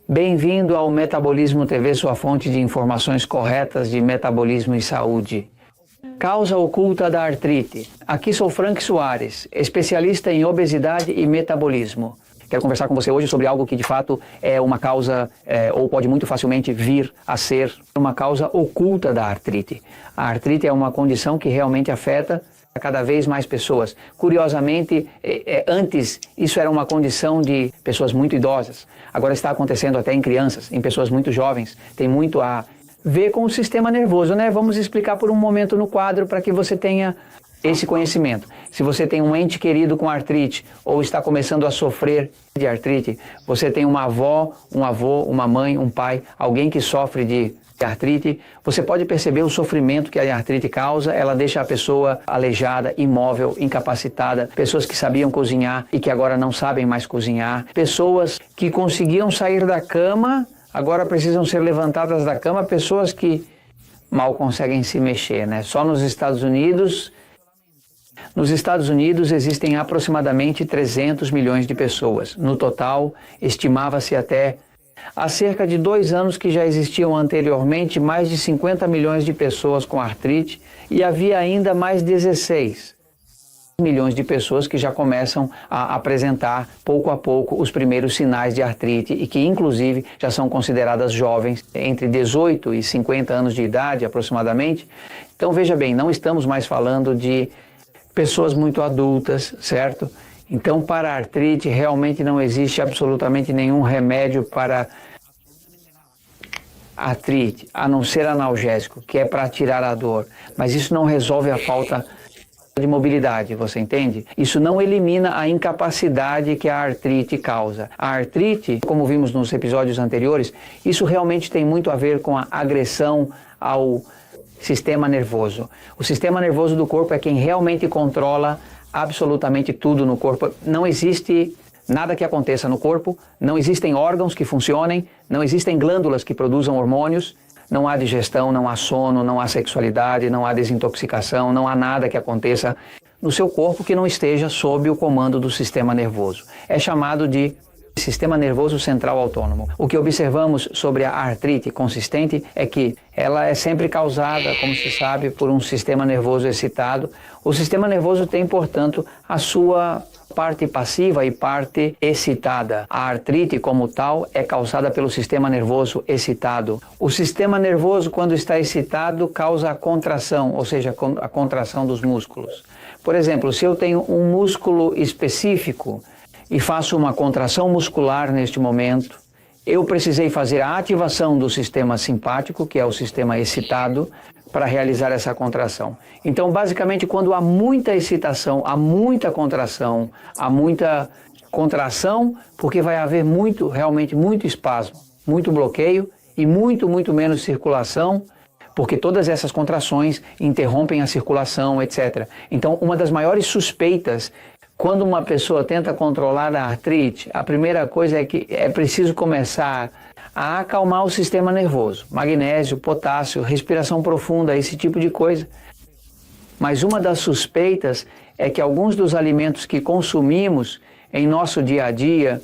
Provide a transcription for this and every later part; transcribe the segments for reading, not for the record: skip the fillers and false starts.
Bem-vindo ao Metabolismo TV, sua fonte de informações corretas de metabolismo e saúde. Causa oculta da artrite. Aqui sou Frank Soares, especialista em obesidade e metabolismo. Quero conversar com você hoje sobre algo que de fato é uma causa, ou pode muito facilmente vir a ser uma causa oculta da artrite. A artrite é uma condição que realmente afeta cada vez mais pessoas. Curiosamente, antes isso era uma condição de pessoas muito idosas. Agora está acontecendo até em crianças, em pessoas muito jovens. Tem muito a ver com o sistema nervoso, né? Vamos explicar por um momento no quadro para que você tenha esse conhecimento. Se você tem um ente querido com artrite ou está começando a sofrer de artrite, você tem uma avó, um avô, uma mãe, um pai, alguém que sofre de artrite, você pode perceber o sofrimento que a artrite causa. Ela deixa a pessoa aleijada, imóvel, incapacitada, pessoas que sabiam cozinhar e que agora não sabem mais cozinhar, pessoas que conseguiam sair da cama, agora precisam ser levantadas da cama, pessoas que mal conseguem se mexer, né? Só nos Estados Unidos existem aproximadamente 300 milhões de pessoas. No total, estimava-se até há cerca de 2 anos que já existiam anteriormente mais de 50 milhões de pessoas com artrite e havia ainda mais 16 milhões de pessoas que já começam a apresentar pouco a pouco os primeiros sinais de artrite e que inclusive já são consideradas jovens, entre 18 e 50 anos de idade aproximadamente. Então veja bem, não estamos mais falando de pessoas muito adultas, certo? Então, para a artrite, realmente não existe absolutamente nenhum remédio para artrite, a não ser analgésico, que é para tirar a dor. Mas isso não resolve a falta de mobilidade, você entende? Isso não elimina a incapacidade que a artrite causa. A artrite, como vimos nos episódios anteriores, isso realmente tem muito a ver com a agressão ao sistema nervoso. O sistema nervoso do corpo é quem realmente controla absolutamente tudo no corpo. Não existe nada que aconteça no corpo, não existem órgãos que funcionem, não existem glândulas que produzam hormônios, não há digestão, não há sono, não há sexualidade, não há desintoxicação, não há nada que aconteça no seu corpo que não esteja sob o comando do sistema nervoso. É chamado de Sistema Nervoso Central Autônomo. O que observamos sobre a artrite consistente é que ela é sempre causada, como se sabe, por um sistema nervoso excitado. O sistema nervoso tem, portanto, a sua parte passiva e parte excitada. A artrite, como tal, é causada pelo sistema nervoso excitado. O sistema nervoso, quando está excitado, causa a contração, ou seja, a contração dos músculos. Por exemplo, se eu tenho um músculo específico e faço uma contração muscular neste momento, eu precisei fazer a ativação do sistema simpático, que é o sistema excitado, para realizar essa contração. Então, basicamente, quando há muita excitação, há muita contração, porque vai haver realmente muito espasmo, muito bloqueio e muito menos circulação, porque todas essas contrações interrompem a circulação, etc. Então, uma das maiores suspeitas quando uma pessoa tenta controlar a artrite, a primeira coisa é que é preciso começar a acalmar o sistema nervoso. Magnésio, potássio, respiração profunda, esse tipo de coisa. Mas uma das suspeitas é que alguns dos alimentos que consumimos em nosso dia a dia,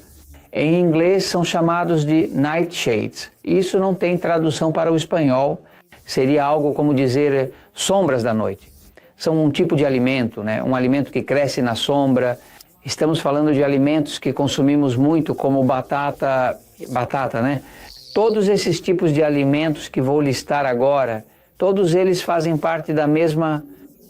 em inglês são chamados de nightshades. Isso não tem tradução para o espanhol, seria algo como dizer sombras da noite. São um tipo de alimento, né? Um alimento que cresce na sombra. Estamos falando de alimentos que consumimos muito, como batata, né? Todos esses tipos de alimentos que vou listar agora, todos eles fazem parte da mesma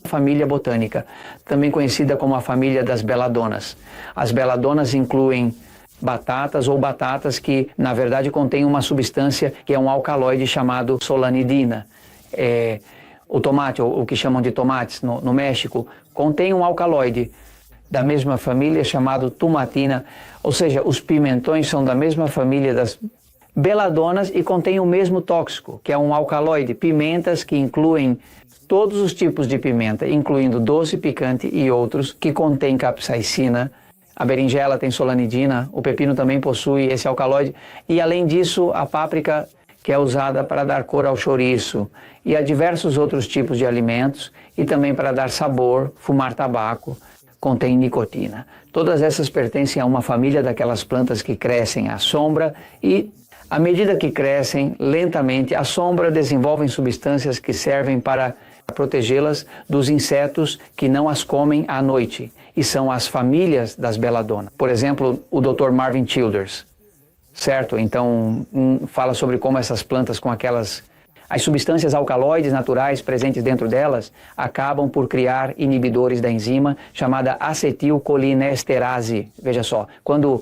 família botânica, também conhecida como a família das beladonas. As beladonas incluem batatas ou batatas que, na verdade, contêm uma substância que é um alcaloide chamado solanidina. O tomate, ou o que chamam de tomates no México, contém um alcaloide da mesma família chamado tumatina, ou seja, os pimentões são da mesma família das beladonas e contêm o mesmo tóxico, que é um alcaloide. Pimentas que incluem todos os tipos de pimenta, incluindo doce, picante e outros, que contêm capsaicina. A berinjela tem solanidina, o pepino também possui esse alcaloide, e além disso, a páprica, que é usada para dar cor ao chouriço, e a diversos outros tipos de alimentos, e também para dar sabor, fumar tabaco, contém nicotina. Todas essas pertencem a uma família daquelas plantas que crescem à sombra e À medida que crescem lentamente, à sombra desenvolvem substâncias que servem para protegê-las dos insetos que não as comem à noite, e são as famílias das beladonas. Por exemplo, o Dr. Marvin Childers, certo? Então, fala sobre como essas plantas com as substâncias alcaloides naturais presentes dentro delas acabam por criar inibidores da enzima chamada acetilcolinesterase. Veja só, quando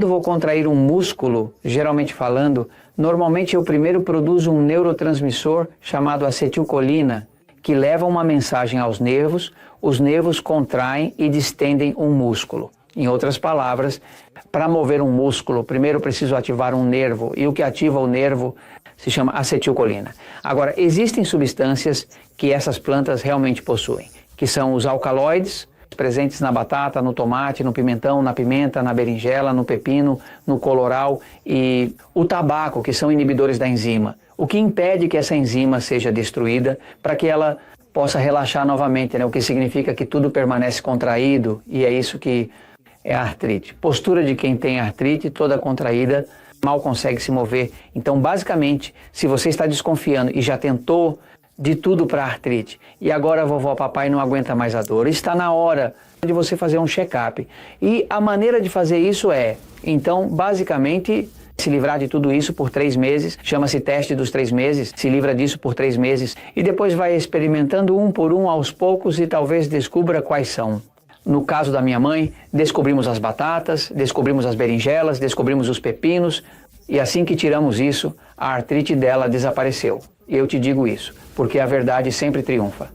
vou contrair um músculo, geralmente falando, normalmente eu primeiro produzo um neurotransmissor chamado acetilcolina, que leva uma mensagem aos nervos, os nervos contraem e distendem um músculo. Em outras palavras, para mover um músculo, primeiro eu preciso ativar um nervo, e o que ativa o nervo se chama acetilcolina. Agora, existem substâncias que essas plantas realmente possuem, que são os alcaloides, presentes na batata, no tomate, no pimentão, na pimenta, na berinjela, no pepino, no coloral, e o tabaco, que são inibidores da enzima. O que impede que essa enzima seja destruída para que ela possa relaxar novamente, né? O que significa que tudo permanece contraído, e é isso que é a artrite. Postura de quem tem artrite, toda contraída, mal consegue se mover. Então, basicamente, se você está desconfiando e já tentou de tudo para artrite, e agora a vovó papai não aguenta mais a dor, está na hora de você fazer um check-up. E a maneira de fazer isso é, então, basicamente, se livrar de tudo isso por 3 meses, chama-se teste dos 3 meses, se livra disso por 3 meses, e depois vai experimentando um por um aos poucos e talvez descubra quais são. No caso da minha mãe, descobrimos as batatas, descobrimos as berinjelas, descobrimos os pepinos, e assim que tiramos isso, a artrite dela desapareceu. E eu te digo isso, porque a verdade sempre triunfa.